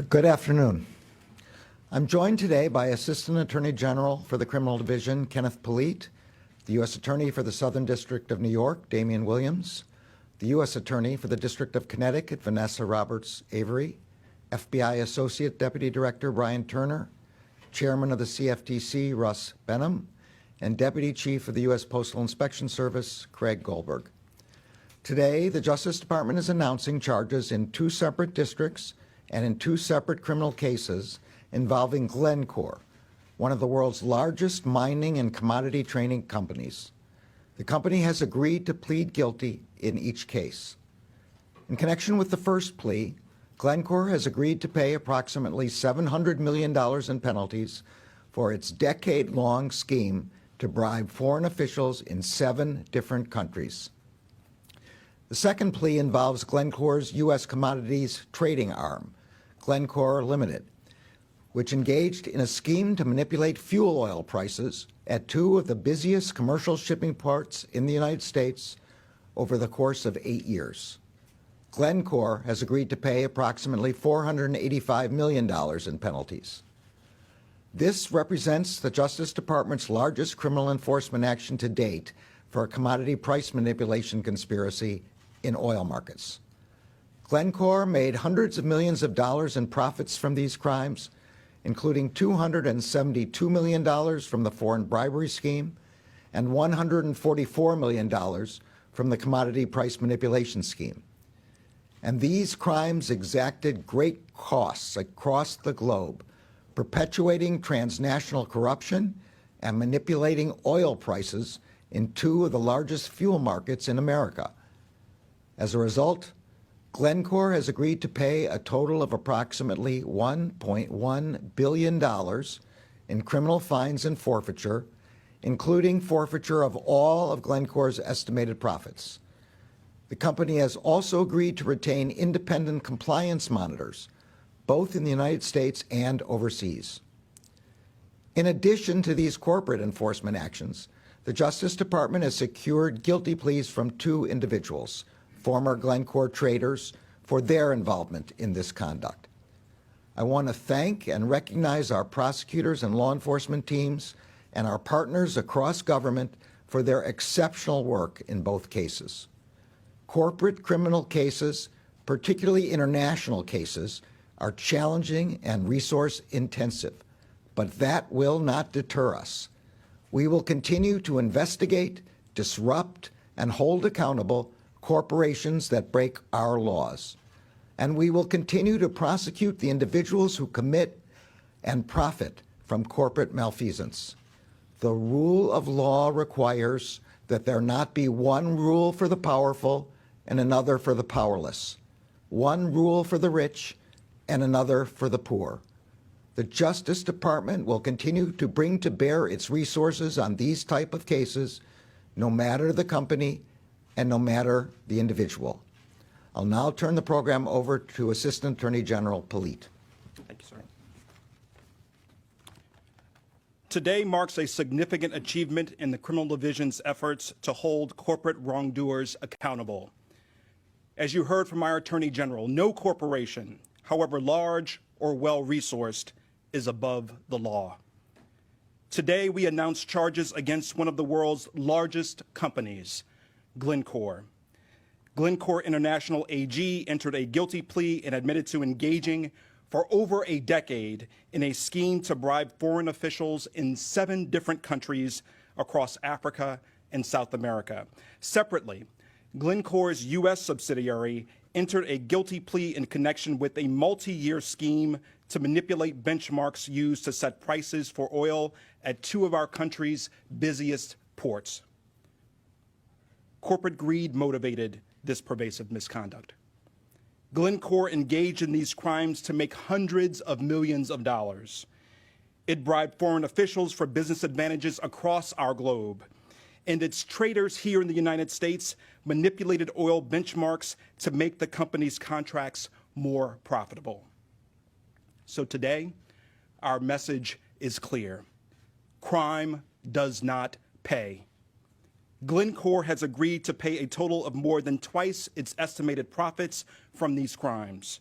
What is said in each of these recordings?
Good afternoon. I'm joined today by Assistant Attorney General for the Criminal Division, Kenneth Polite, the U.S. Attorney for the Southern District of New York, Damian Williams, the U.S. Attorney for the District of Connecticut, Vanessa Roberts Avery, FBI Associate Deputy Director Brian Turner, Chairman of the CFTC, Russ Benham, and Deputy Chief of the U.S. Postal Inspection Service, Craig Goldberg. Today, the Justice Department is announcing charges in 2 separate districts and in 2 separate criminal cases involving Glencore, one of the world's largest mining and commodity trading companies. The company has agreed to plead guilty in each case. In connection with the first plea, Glencore has agreed to pay approximately $700 million in penalties for its decade-long scheme to bribe foreign officials in 7 different countries. The second plea involves Glencore's U.S. commodities trading arm, Glencore Limited, which engaged in a scheme to manipulate fuel oil prices at 2 of the busiest commercial shipping ports in the United States over the course of 8 years. Glencore has agreed to pay approximately $485 million in penalties. This represents the Justice Department's largest criminal enforcement action to date for a commodity price manipulation conspiracy in oil markets. Glencore made hundreds of millions of dollars in profits from these crimes, including $272 million from the foreign bribery scheme and $144 million from the commodity price manipulation scheme. And these crimes exacted great costs across the globe, perpetuating transnational corruption and manipulating oil prices in 2 of the largest fuel markets in America. As a result, Glencore has agreed to pay a total of approximately $1.1 billion in criminal fines and forfeiture, including forfeiture of all of Glencore's estimated profits. The company has also agreed to retain independent compliance monitors, both in the United States and overseas. In addition to these corporate enforcement actions, the Justice Department has secured guilty pleas from 2 individuals, former Glencore traders, for their involvement in this conduct. I want to thank and recognize our prosecutors and law enforcement teams and our partners across government for their exceptional work in both cases. Corporate criminal cases, particularly international cases, are challenging and resource intensive, but that will not deter us. We will continue to investigate, disrupt, and hold accountable corporations that break our laws. And we will continue to prosecute the individuals who commit and profit from corporate malfeasance. The rule of law requires that there not be one rule for the powerful and another for the powerless, one rule for the rich and another for the poor. The Justice Department will continue to bring to bear its resources on these type of cases, no matter the company and no matter the individual. I'll now turn the program over to Assistant Attorney General Polite. Thank you, sir. Today marks a significant achievement in the Criminal Division's efforts to hold corporate wrongdoers accountable. As you heard from our Attorney General, no corporation, however large or well-resourced, is above the law. Today, we announce charges against one of the world's largest companies, Glencore. Glencore International AG entered a guilty plea and admitted to engaging for over a decade in a scheme to bribe foreign officials in 7 different countries across Africa and South America. Separately, Glencore's U.S. subsidiary entered a guilty plea in connection with a multi-year scheme to manipulate benchmarks used to set prices for oil at 2 of our country's busiest ports. Corporate greed motivated this pervasive misconduct. Glencore engaged in these crimes to make hundreds of millions of dollars. It bribed foreign officials for business advantages across our globe. And its traders here in the United States manipulated oil benchmarks to make the company's contracts more profitable. So today, our message is clear. Crime does not pay. Glencore has agreed to pay a total of more than twice its estimated profits from these crimes.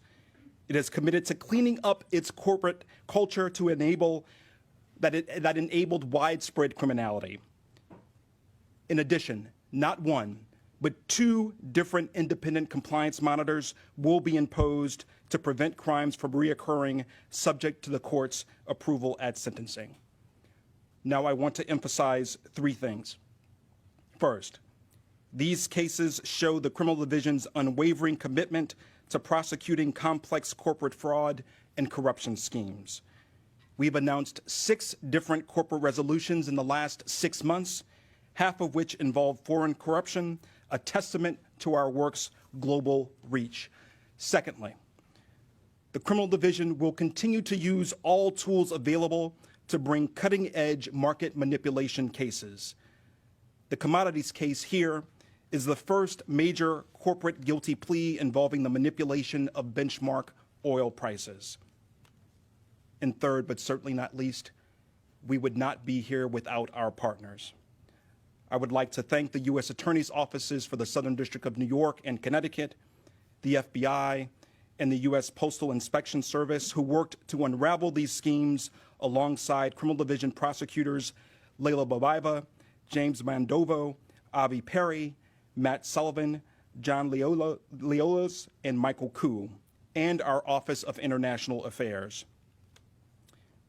It is committed to cleaning up its corporate culture to enable that enabled widespread criminality. In addition, not one, but 2 different independent compliance monitors will be imposed to prevent crimes from reoccurring, subject to the court's approval at sentencing. Now, I want to emphasize 3 things. First, these cases show the Criminal Division's unwavering commitment to prosecuting complex corporate fraud and corruption schemes. We've announced 6 different corporate resolutions in the last 6 months, half of which involve foreign corruption, a testament to our work's global reach. Secondly, the Criminal Division will continue to use all tools available to bring cutting-edge market manipulation cases. The commodities case here is the first major corporate guilty plea involving the manipulation of benchmark oil prices. And third, but certainly not least, we would not be here without our partners. I would like to thank the U.S. Attorney's offices for the Southern District of New York and Connecticut, the FBI, and the U.S. Postal Inspection Service, who worked to unravel these schemes alongside Criminal Division prosecutors Layla Babaiba, James Mandovo, Avi Perry, Matt Sullivan, John Leolas, and Michael Koo, and our Office of International Affairs.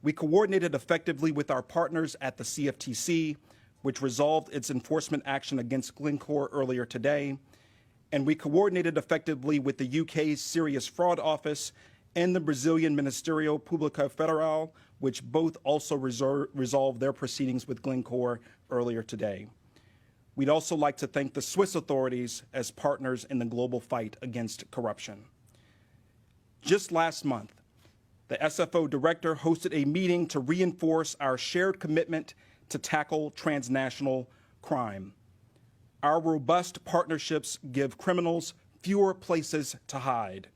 We coordinated effectively with our partners at the CFTC, which resolved its enforcement action against Glencore earlier today, and we coordinated effectively with the UK's Serious Fraud Office and the Brazilian Ministério Público Federal, which both also resolved their proceedings with Glencore earlier today. We'd also like to thank the Swiss authorities as partners in the global fight against corruption. Just last month, the SFO director hosted a meeting to reinforce our shared commitment to tackle transnational crime. Our robust partnerships give criminals fewer places to hide.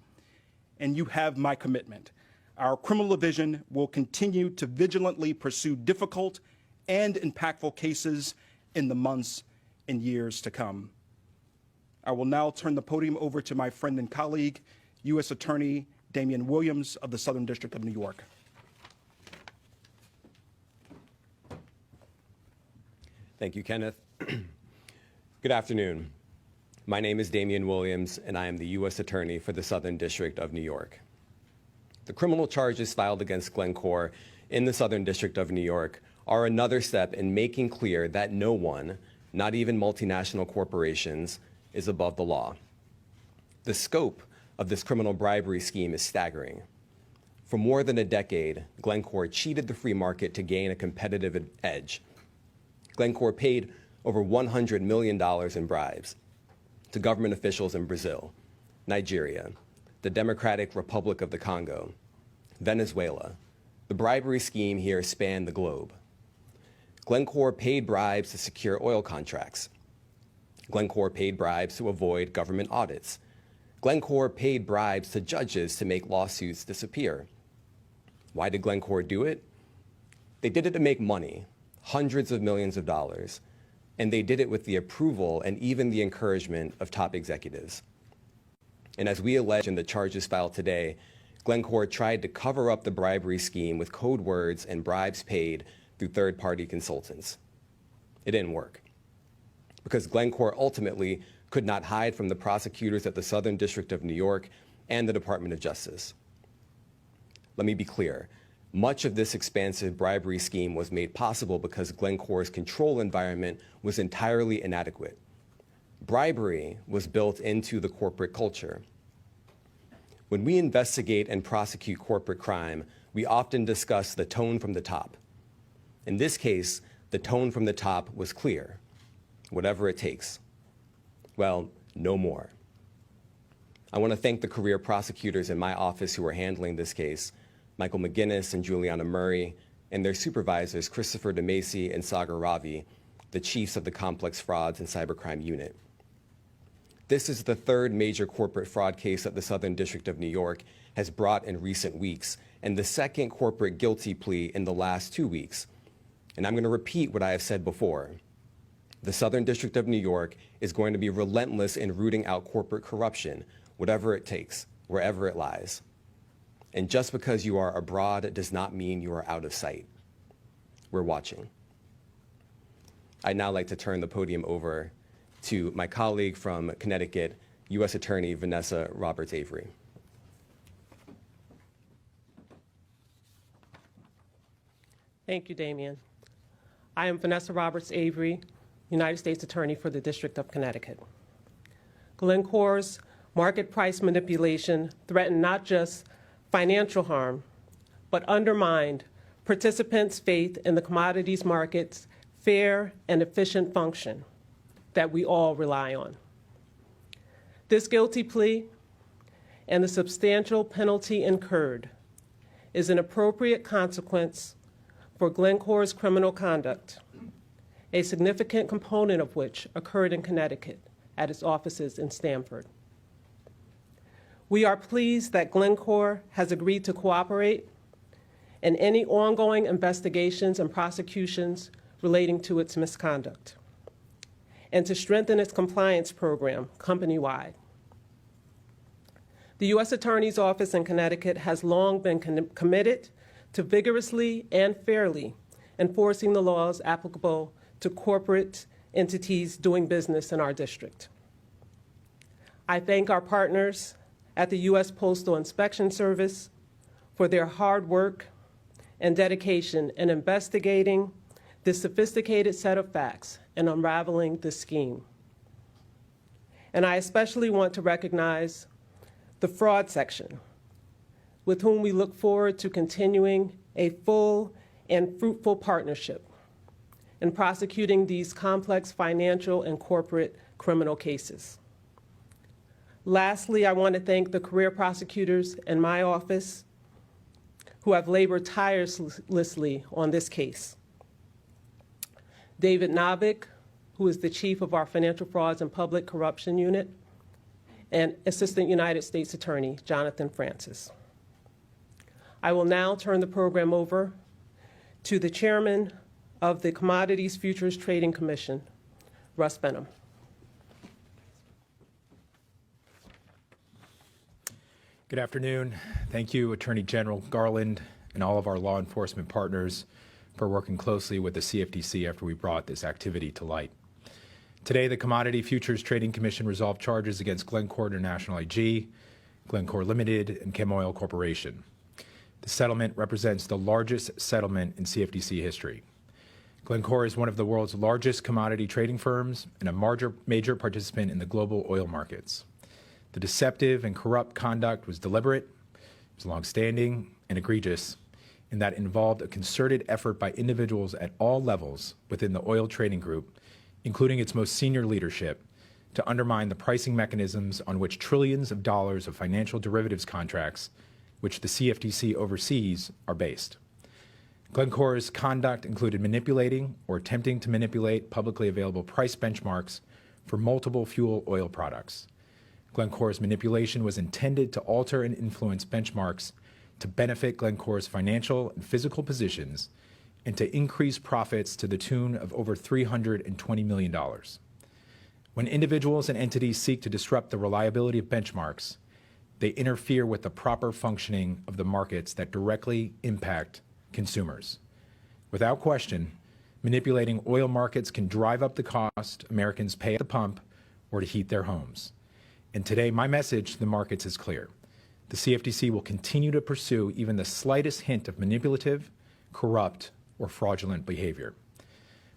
And you have my commitment. Our Criminal Division will continue to vigilantly pursue difficult and impactful cases in the months and years to come. I will now turn the podium over to my friend and colleague, U.S. Attorney Damian Williams of the Southern District of New York. Thank you, Kenneth. Good afternoon. My name is Damian Williams, and I am the U.S. Attorney for the Southern District of New York. The criminal charges filed against Glencore in the Southern District of New York are another step in making clear that no one, not even multinational corporations, is above the law. The scope of this criminal bribery scheme is staggering. For more than a decade, Glencore cheated the free market to gain a competitive edge. Glencore paid over $100 million in bribes to government officials in Brazil, Nigeria, the Democratic Republic of the Congo, Venezuela. The bribery scheme here spanned the globe. Glencore paid bribes to secure oil contracts. Glencore paid bribes to avoid government audits. Glencore paid bribes to judges to make lawsuits disappear. Why did Glencore do it? They did it to make money, hundreds of millions of dollars, and they did it with the approval and even the encouragement of top executives. And as we allege in the charges filed today, Glencore tried to cover up the bribery scheme with code words and bribes paid through third-party consultants. It didn't work, because Glencore ultimately could not hide from the prosecutors at the Southern District of New York and the Department of Justice. Let me be clear. Much of this expansive bribery scheme was made possible because Glencore's control environment was entirely inadequate. Bribery was built into the corporate culture. When we investigate and prosecute corporate crime, we often discuss the tone from the top. In this case, the tone from the top was clear. Whatever it takes. Well, no more. I want to thank the career prosecutors in my office who are handling this case, Michael McGinnis and Juliana Murray, and their supervisors, Christopher DeMacy and Sagar Ravi, the chiefs of the Complex Frauds and Cybercrime Unit. This is the third major corporate fraud case that the Southern District of New York has brought in recent weeks, and the second corporate guilty plea in the last 2 weeks. And I'm going to repeat what I have said before. The Southern District of New York is going to be relentless in rooting out corporate corruption, whatever it takes, wherever it lies. And just because you are abroad does not mean you are out of sight. We're watching. I'd now like to turn the podium over to my colleague from Connecticut, U.S. Attorney Vanessa Roberts-Avery. Thank you, Damian. I am Vanessa Roberts-Avery, United States Attorney for the District of Connecticut. Glencore's market price manipulation threatened not just financial harm, but undermined participants' faith in the commodities market's fair and efficient function that we all rely on. This guilty plea and the substantial penalty incurred is an appropriate consequence for Glencore's criminal conduct, a significant component of which occurred in Connecticut at its offices in Stamford. We are pleased that Glencore has agreed to cooperate in any ongoing investigations and prosecutions relating to its misconduct, and to strengthen its compliance program company-wide. The U.S. Attorney's Office in Connecticut has long been committed to vigorously and fairly enforcing the laws applicable to corporate entities doing business in our district. I thank our partners at the U.S. Postal Inspection Service for their hard work and dedication in investigating this sophisticated set of facts and unraveling this scheme. And I especially want to recognize the fraud section, with whom we look forward to continuing a full and fruitful partnership in prosecuting these complex financial and corporate criminal cases. Lastly, I want to thank the career prosecutors in my office who have labored tirelessly on this case. David Novick, who is the chief of our Financial Frauds and Public Corruption Unit, and Assistant United States Attorney Jonathan Francis. I will now turn the program over to the chairman of the Commodities Futures Trading Commission, Russ Benham. Good afternoon. Thank you, Attorney General Garland, and all of our law enforcement partners for working closely with the CFTC after we brought this activity to light. Today, the Commodity Futures Trading Commission resolved charges against Glencore International AG, Glencore Limited, and Chemoil Corporation. The settlement represents the largest settlement in CFTC history. Glencore is one of the world's largest commodity trading firms and a major participant in the global oil markets. The deceptive and corrupt conduct was deliberate, it was longstanding, and egregious, in that it involved a concerted effort by individuals at all levels within the oil trading group, including its most senior leadership, to undermine the pricing mechanisms on which trillions of dollars of financial derivatives contracts, which the CFTC oversees, are based. Glencore's conduct included manipulating or attempting to manipulate publicly available price benchmarks for multiple fuel oil products. Glencore's manipulation was intended to alter and influence benchmarks to benefit Glencore's financial and physical positions and to increase profits to the tune of over $320 million. When individuals and entities seek to disrupt the reliability of benchmarks, they interfere with the proper functioning of the markets that directly impact consumers. Without question, manipulating oil markets can drive up the cost Americans pay at the pump or to heat their homes. And today, my message to the markets is clear. The CFTC will continue to pursue even the slightest hint of manipulative, corrupt, or fraudulent behavior.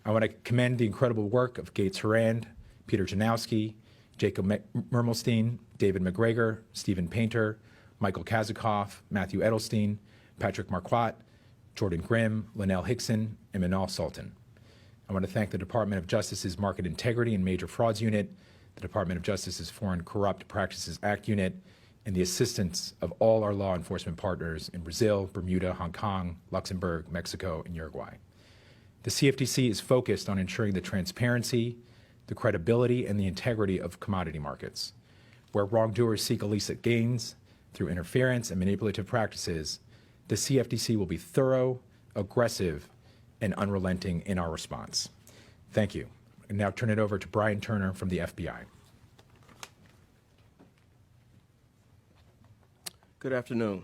I want to commend the incredible work of Gates Harand, Peter Janowski, Jacob Mermelstein, David McGregor, Stephen Painter, Michael Kazikoff, Matthew Edelstein, Patrick Marquardt, Jordan Grimm, Linnell Hickson, and Manal Sultan. I want to thank the Department of Justice's Market Integrity and Major Frauds Unit, the Department of Justice's Foreign Corrupt Practices Act Unit, and the assistance of all our law enforcement partners in Brazil, Bermuda, Hong Kong, Luxembourg, Mexico, and Uruguay. The CFTC is focused on ensuring the transparency, the credibility, and the integrity of commodity markets. Where wrongdoers seek illicit gains through interference and manipulative practices, the CFTC will be thorough, aggressive, and unrelenting in our response. Thank you. And now turn it over to Brian Turner from the FBI. Good afternoon.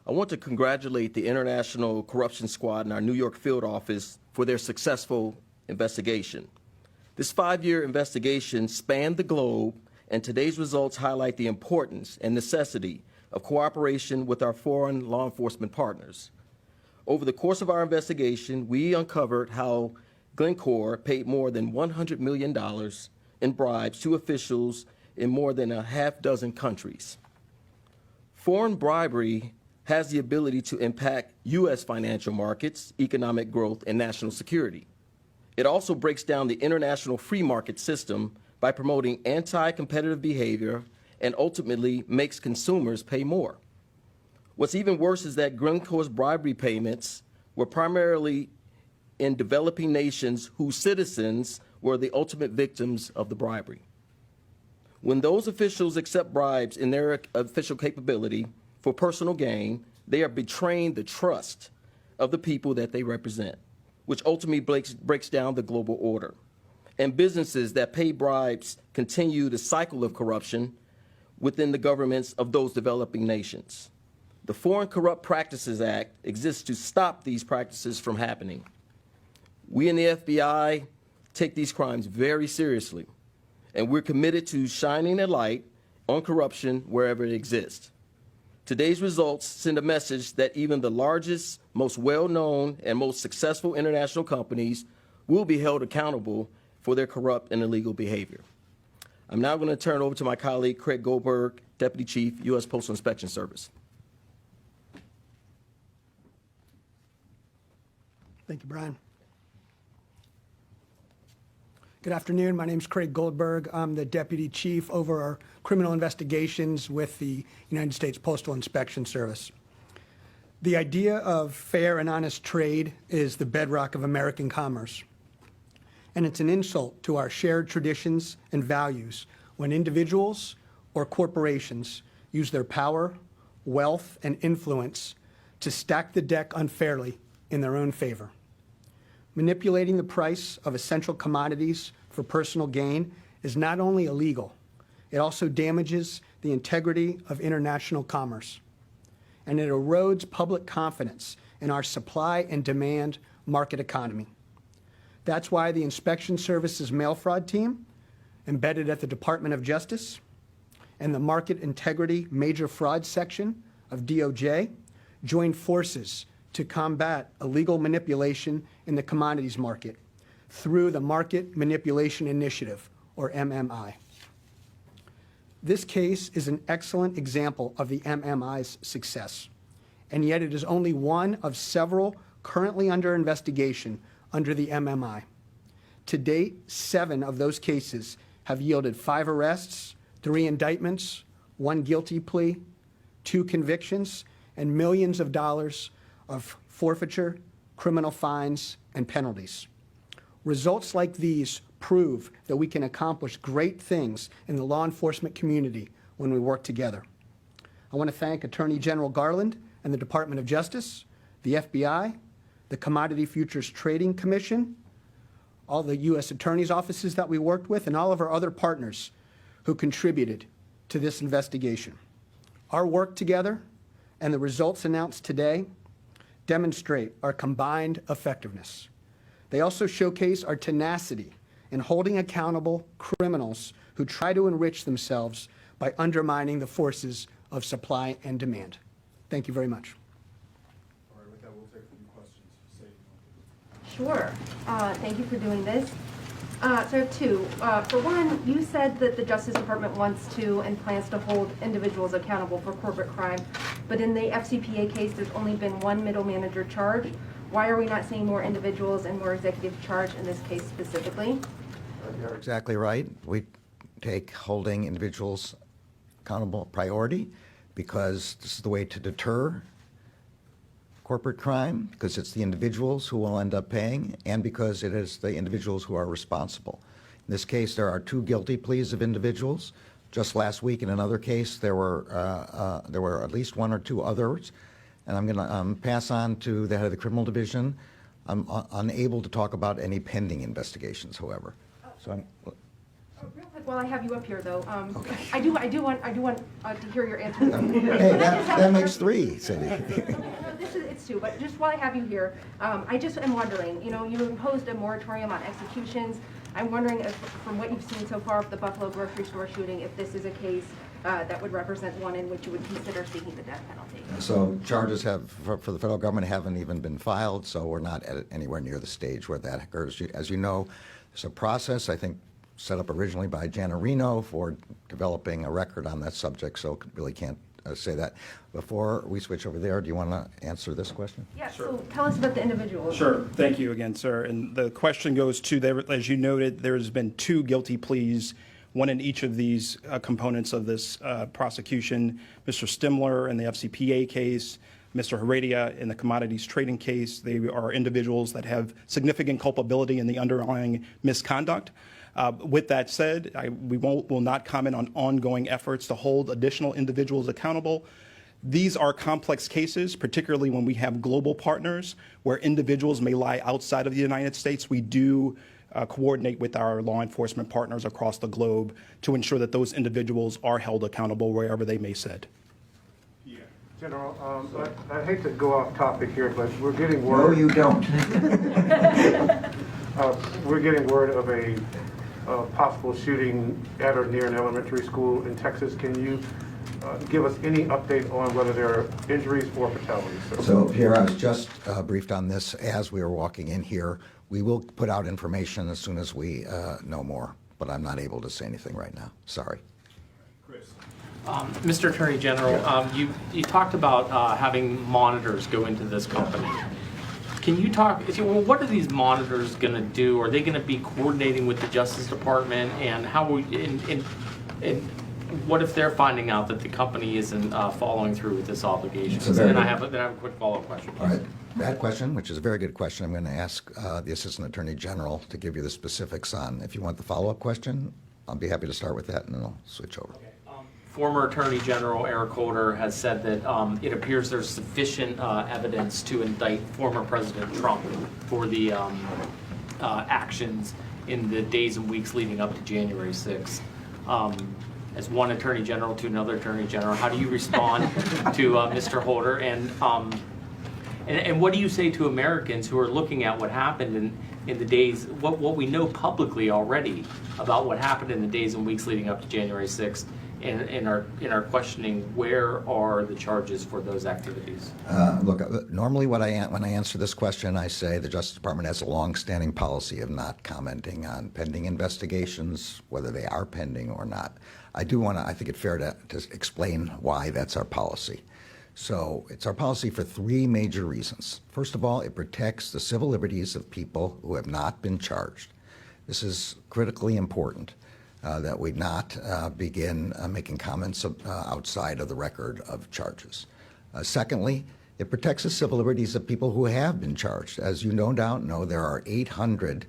I want to congratulate the International Corruption Squad and our New York field office for their successful investigation. This 5-year investigation spanned the globe, and today's results highlight the importance and necessity of cooperation with our foreign law enforcement partners. Over the course of our investigation, we uncovered how Glencore paid more than $100 million in bribes to officials in more than a half dozen countries. Foreign bribery has the ability to impact U.S. financial markets, economic growth, and national security. It also breaks down the international free market system by promoting anti-competitive behavior and ultimately makes consumers pay more. What's even worse is that Glencore's bribery payments were primarily in developing nations whose citizens were the ultimate victims of the bribery. When those officials accept bribes in their official capability for personal gain, they are betraying the trust of the people that they represent, which ultimately breaks down the global order. And businesses that pay bribes continue the cycle of corruption within the governments of those developing nations. The Foreign Corrupt Practices Act exists to stop these practices from happening. We in the FBI take these crimes very seriously, and we're committed to shining a light on corruption wherever it exists. Today's results send a message that even the largest, most well-known, and most successful international companies will be held accountable for their corrupt and illegal behavior. I'm now going to turn it over to my colleague, Craig Goldberg, Deputy Chief, U.S. Postal Inspection Service. Thank you, Brian. Good afternoon. My name is Craig Goldberg. I'm the Deputy Chief over our criminal investigations with the United States Postal Inspection Service. The idea of fair and honest trade is the bedrock of American commerce. And it's an insult to our shared traditions and values when individuals or corporations use their power, wealth, and influence to stack the deck unfairly in their own favor. Manipulating the price of essential commodities for personal gain is not only illegal, it also damages the integrity of international commerce. And it erodes public confidence in our supply and demand market economy. That's why the Inspection Service's mail fraud team, embedded at the Department of Justice, and the Market Integrity Major Fraud Section of DOJ joined forces to combat illegal manipulation in the commodities market through the Market Manipulation Initiative, or MMI. This case is an excellent example of the MMI's success, and yet it is only one of several currently under investigation under the MMI. To date, 7 of those cases have yielded 5 arrests, 3 indictments, 1 guilty plea, 2 convictions, and millions of dollars of forfeiture, criminal fines, and penalties. Results like these prove that we can accomplish great things in the law enforcement community when we work together. I want to thank Attorney General Garland and the Department of Justice, the FBI, the Commodity Futures Trading Commission, all the U.S. attorneys' offices that we worked with, and all of our other partners who contributed to this investigation. Our work together and the results announced today demonstrate our combined effectiveness. They also showcase our tenacity in holding accountable criminals who try to enrich themselves by undermining the forces of supply and demand. Thank you very much. All right, with that, we'll take a few questions. Sure. Thank you for doing this. So I have 2. For one, you said that the Justice Department wants to and plans to hold individuals accountable for corporate crime, but in the FCPA case, there's only been 1 middle manager charged. Why are we not seeing more individuals and more executive charge in this case specifically? You're exactly right. We take holding individuals accountable priority because this is the way to deter corporate crime, because it's the individuals who will end up paying, and because it is the individuals who are responsible. In this case, there are 2 guilty pleas of individuals. Just last week, in another case, there were at least 1 or 2 others. And I'm going to pass on to the head of the criminal division. I'm unable to talk about any pending investigations, however. So Real quick, while I have you up here, though, I do want to hear your answer. Hey, that makes three, Cindy. It's two, but just while I have you here, I just am wondering, you imposed a moratorium on executions. I'm wondering if, from what you've seen so far of the Buffalo grocery store shooting, if this is a case that would represent one in which you would consider seeking the death penalty. So charges for the federal government haven't even been filed, so we're not anywhere near the stage where that occurs. As you know, there's a process, I think, set up originally by Jana Reno for developing a record on that subject, so really can't say that. Before we switch over there, do you want to answer this question? Yeah, so tell us about the individuals. Sure. Thank you again, sir. And the question goes to, as you noted, there's been 2 guilty pleas, one in each of these components of this prosecution. Mr. Stimler in the FCPA case, Mr. Heredia in the commodities trading case. They are individuals that have significant culpability in the underlying misconduct. With that said, we will not comment on ongoing efforts to hold additional individuals accountable. These are complex cases, particularly when we have global partners where individuals may lie outside of the United States. We do coordinate with our law enforcement partners across the globe to ensure that those individuals are held accountable wherever they may sit. Yeah. General, I hate to go off topic here, but we're getting word. No, you don't. We're getting word of a possible shooting at or near an elementary school in Texas. Can you give us any update on whether there are injuries or fatalities? So here, I was just briefed on this as we were walking in here. We will put out information as soon as we know more, but I'm not able to say anything right now. Sorry. Mr. Attorney General, you talked about having monitors go into this company. Can you talk, well, what are these monitors going to do? Are they going to be coordinating with the Justice Department, and how and what if they're finding out that the company isn't following through with this obligation? Then I have a quick follow-up question. All right. That question, which is a very good question, I'm going to ask the Assistant Attorney General to give you the specifics on. If you want the follow-up question, I'll be happy to start with that, and then I'll switch over. Okay. Former Attorney General Eric Holder has said that it appears there's sufficient evidence to indict former President Trump for the actions in the days and weeks leading up to January 6th. As one Attorney General to another Attorney General, how do you respond to Mr. Holder? And what do you say to Americans who are looking at what happened in the days, what we know publicly already about what happened in the days and weeks leading up to January 6th? In our questioning, where are the charges for those activities? Look, normally when I answer this question, I say the Justice Department has a long-standing policy of not commenting on pending investigations, whether they are pending or not. I think it's fair to explain why that's our policy. So it's our policy for 3 major reasons. First of all, it protects the civil liberties of people who have not been charged. This is critically important. That we not begin making comments outside of the record of charges. Secondly, it protects the civil liberties of people who have been charged. As you no doubt know, there are 800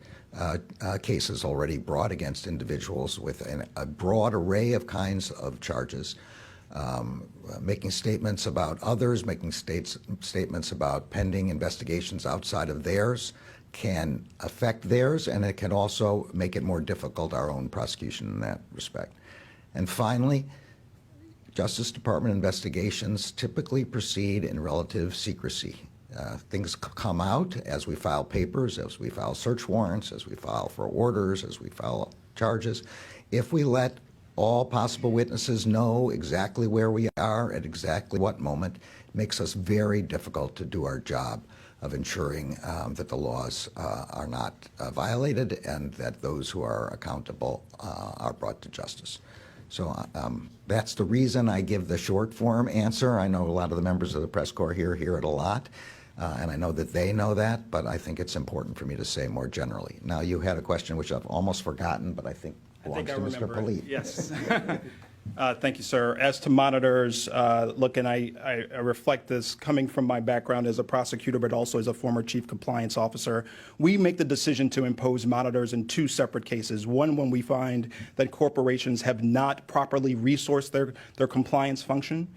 cases already brought against individuals with a broad array of kinds of charges, making statements about others, making statements about pending investigations outside of theirs, can affect theirs, and it can also make it more difficult, our own prosecution in that respect. And finally, Justice Department investigations typically proceed in relative secrecy. Things come out as we file papers, as we file search warrants, as we file for orders, as we file charges. If we let all possible witnesses know exactly where we are at exactly what moment, it makes us very difficult to do our job of ensuring that the laws are not violated and that those who are accountable are brought to justice. So that's the reason I give the short form answer. I know a lot of the members of the press corps here hear it a lot, and I know that they know that, but I think it's important for me to say more generally. Now, you had a question which I've almost forgotten, but I think belongs to Mr. Polite. Yes. Thank you, sir. As to monitors, look, and I reflect this coming from my background as a prosecutor, but also as a former chief compliance officer. We make the decision to impose monitors in 2 separate cases. One, when we find that corporations have not properly resourced their compliance function,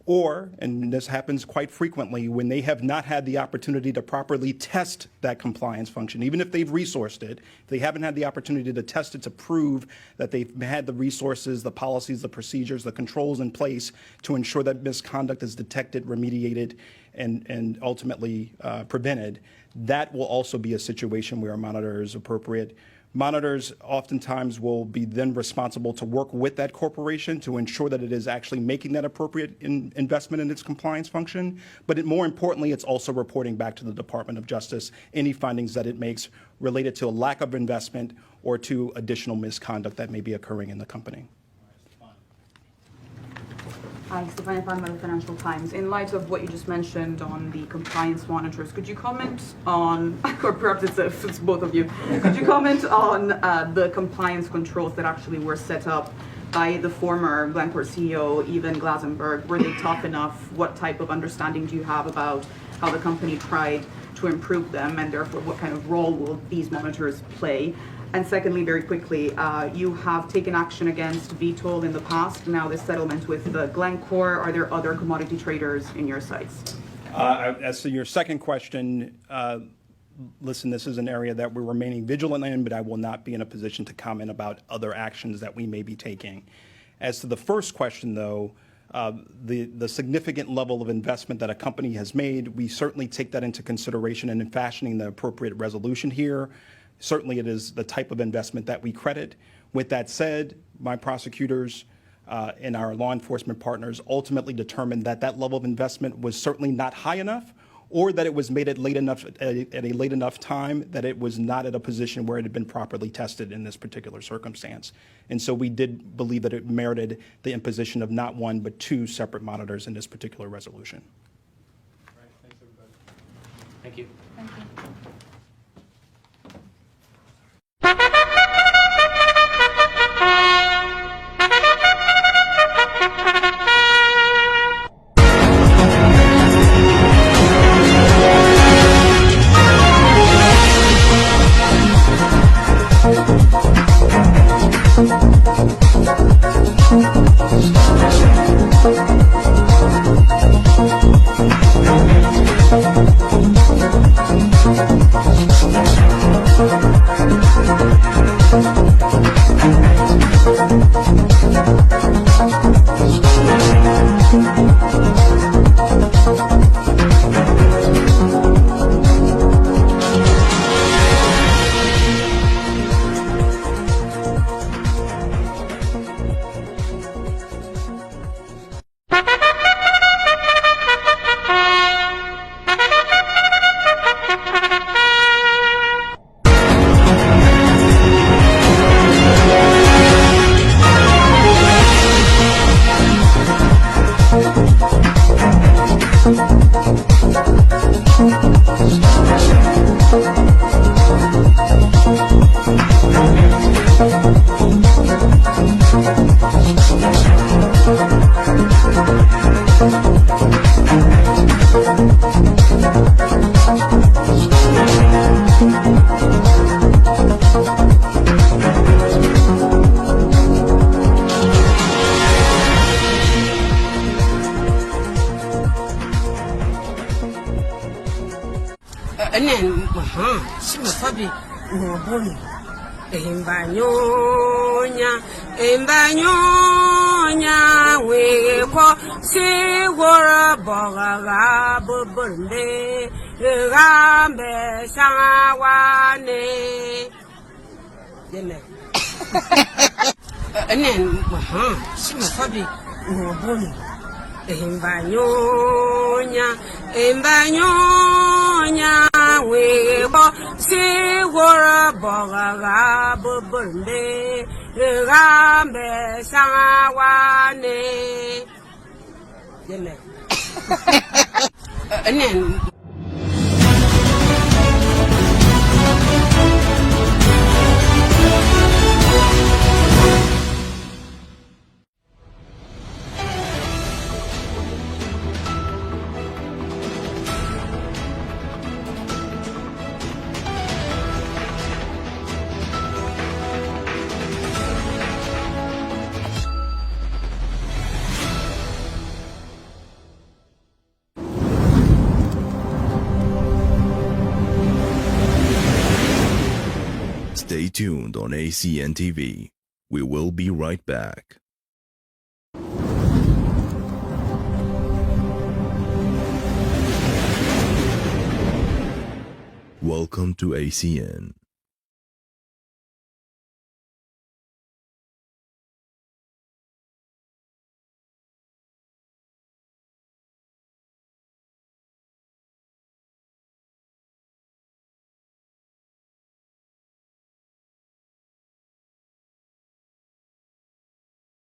Or, and this happens quite frequently, when they have not had the opportunity to properly test that compliance function, even if they've resourced it, if they haven't had the opportunity to test it to prove that they've had the resources, the policies, the procedures, the controls in place to ensure that misconduct is detected, remediated, and ultimately prevented, that will also be a situation where a monitor is appropriate. Monitors oftentimes will be then responsible to work with that corporation to ensure that it is actually making that appropriate investment in its compliance function. But more importantly, it's also reporting back to the Department of Justice any findings that it makes related to a lack of investment or to additional misconduct that may be occurring in the company. Hi, Stefania Palma, Financial Times. In light of what you just mentioned on the compliance monitors, could you comment on, or perhaps it's both of you, could you comment on the compliance controls that actually were set up by the former Glencore CEO, Evan Glasenberg? Were they tough enough? What type of understanding do you have about how the company tried to improve them, and therefore what kind of role will these monitors play? And secondly, very quickly, you have taken action against Vitol in the past. Now this settlement with the Glencore, are there other commodity traders in your sights? As to your second question, listen, this is an area that we're remaining vigilant in, but I will not be in a position to comment about other actions that we may be taking. As to the first question, though, the significant level of investment that a company has made, we certainly take that into consideration in fashioning the appropriate resolution here. Certainly it is the type of investment that we credit. With that said, my prosecutors and our law enforcement partners ultimately determined that that level of investment was certainly not high enough, or that it was made at a late enough time that it was not at a position where it had been properly tested in this particular circumstance. And so we did believe that it merited the imposition of not one, but two separate monitors in this particular resolution. All right, thanks, everybody. Thank you. Thank you. Embanyonya weko sigora bogaga buburmbe gambe sangawane deme enen simafabi ngobonu embanyonya weko sigora bogaga buburmbe gambe sangawane deme enen tuned on ACN TV. We will be right back. Welcome to ACN.